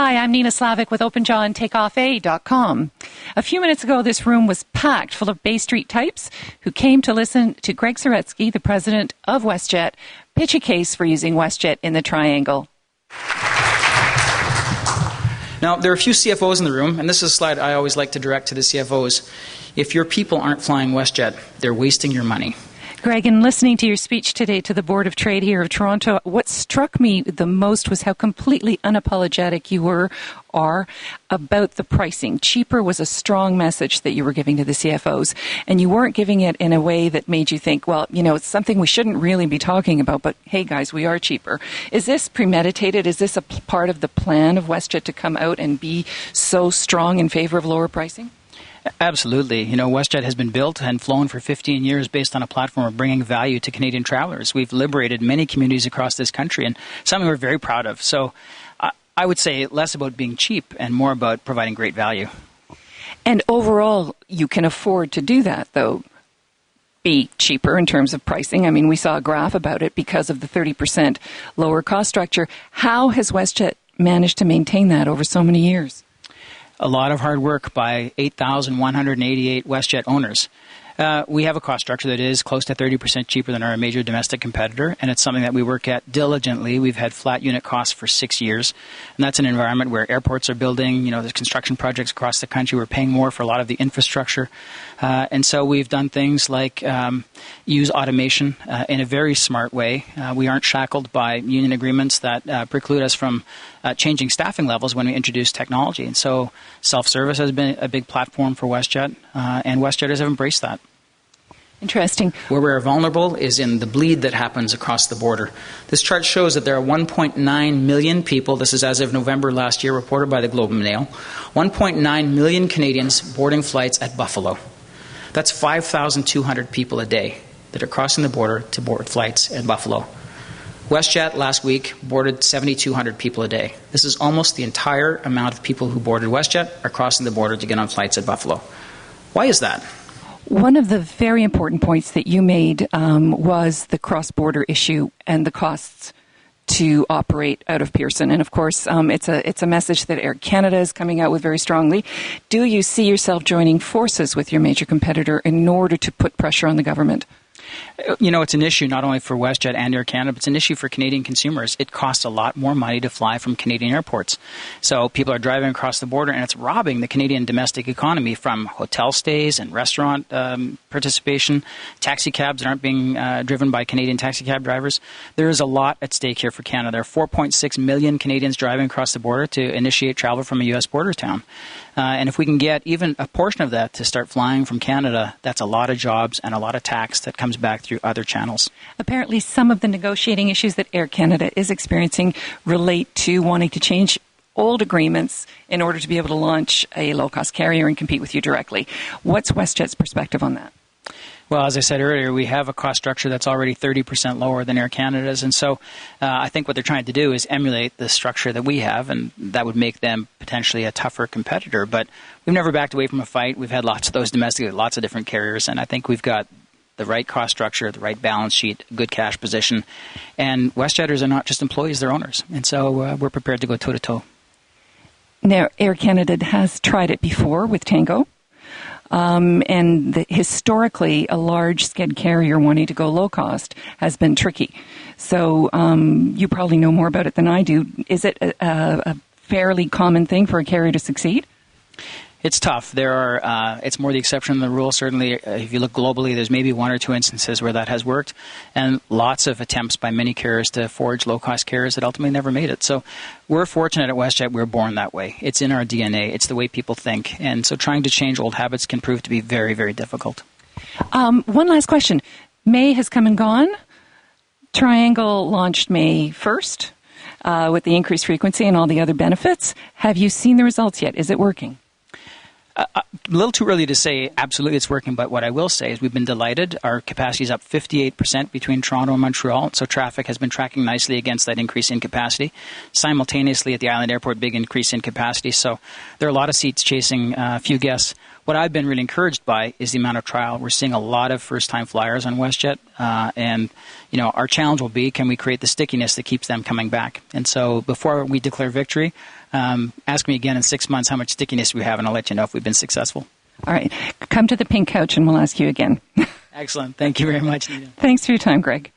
Hi, I'm Nina Slavic with OpenJawAndTakeOffA.com. A few minutes ago, this room was packed full of Bay Street types who came to listen to Gregg Saretsky, the president of WestJet, pitch a case for using WestJet in the Triangle. Now, there are a few CFOs in the room, and this is a slide I always like to direct to the CFOs. If your people aren't flying WestJet, they're wasting your money. Greg, in listening to your speech today to the Board of Trade here of Toronto, what struck me the most was how completely unapologetic you are about the pricing. Cheaper was a strong message that you were giving to the CFOs, and you weren't giving it in a way that made you think, well, you know, it's something we shouldn't really be talking about, but hey, guys, we are cheaper. Is this premeditated? Is this a part of the plan of WestJet to come out and be so strong in favor of lower pricing? Absolutely. You know, WestJet has been built and flown for 15 years based on a platform of bringing value to Canadian travelers. We've liberated many communities across this country, and something we're very proud of. So I would say less about being cheap and more about providing great value. And overall, you can afford to do that, though. Be cheaper in terms of pricing. I mean, we saw a graph about it because of the 30% lower cost structure. How has WestJet managed to maintain that over so many years? A lot of hard work by 8,188 WestJet owners. We have a cost structure that is close to 30% cheaper than our major domestic competitor, and it's something that we work at diligently. We've had flat unit costs for 6 years, and that's an environment where airports are building, you know, there's construction projects across the country. We're paying more for a lot of the infrastructure, and so we've done things like use automation in a very smart way. We aren't shackled by union agreements that preclude us from changing staffing levels when we introduce technology, and so self-service has been a big platform for WestJet, and WestJetters have embraced that. Interesting. Where we're vulnerable is in the bleed that happens across the border. This chart shows that there are 1.9 million people, this is as of November last year, reported by the Globe and Mail, 1.9 million Canadians boarding flights at Buffalo. That's 5,200 people a day that are crossing the border to board flights at Buffalo. WestJet last week boarded 7,200 people a day. This is almost the entire amount of people who boarded WestJet are crossing the border to get on flights at Buffalo. Why is that? One of the very important points that you made was the cross-border issue and the costs to operate out of Pearson. And of course, it's a message that Air Canada is coming out with very strongly. Do you see yourself joining forces with your major competitor in order to put pressure on the government? You know, it's an issue not only for WestJet and Air Canada, but it's an issue for Canadian consumers. It costs a lot more money to fly from Canadian airports. So people are driving across the border, and it's robbing the Canadian domestic economy from hotel stays and restaurant participation, taxi cabs that aren't being driven by Canadian taxi cab drivers. There is a lot at stake here for Canada. There are 4.6 million Canadians driving across the border to initiate travel from a U.S. border town. And if we can get even a portion of that to start flying from Canada, that's a lot of jobs and a lot of tax that comes back through other channels. Apparently, some of the negotiating issues that Air Canada is experiencing relate to wanting to change old agreements in order to be able to launch a low-cost carrier and compete with you directly. What's WestJet's perspective on that? Well, as I said earlier, we have a cost structure that's already 30% lower than Air Canada's, and so I think what they're trying to do is emulate the structure that we have, and that would make them potentially a tougher competitor. But we've never backed away from a fight. We've had lots of those domestically, lots of different carriers, and I think we've got the right cost structure, the right balance sheet, good cash position, and WestJetters are not just employees, they're owners, and so we're prepared to go toe-to-toe. Now, Air Canada has tried it before with Tango. And historically, a large sked carrier wanting to go low cost has been tricky. So you probably know more about it than I do. Is it a fairly common thing for a carrier to succeed? It's tough. It's more the exception than the rule. Certainly, if you look globally, there's maybe one or two instances where that has worked, and lots of attempts by many carriers to forge low-cost carriers that ultimately never made it. So we're fortunate at WestJet. We're born that way. It's in our DNA. It's the way people think. And so trying to change old habits can prove to be very, very difficult. One last question. May has come and gone. Triangle launched May 1st with the increased frequency and all the other benefits. Have you seen the results yet? Is it working? A little too early to say absolutely it's working, but what I will say is we've been delighted. Our capacity is up 58% between Toronto and Montreal, so traffic has been tracking nicely against that increase in capacity. Simultaneously at the Island Airport, big increase in capacity, so there are a lot of seats chasing a few guests. what I've been really encouraged by is the amount of trial. We're seeing a lot of first-time flyers on WestJet, and our challenge will be, can we create the stickiness that keeps them coming back? And so before we declare victory, ask me again in 6 months how much stickiness we have, and I'll let you know if we've been successful. All right. Come to the pink couch, and we'll ask you again. Excellent. Thank you very much, Nita. Thanks for your time, Gregg.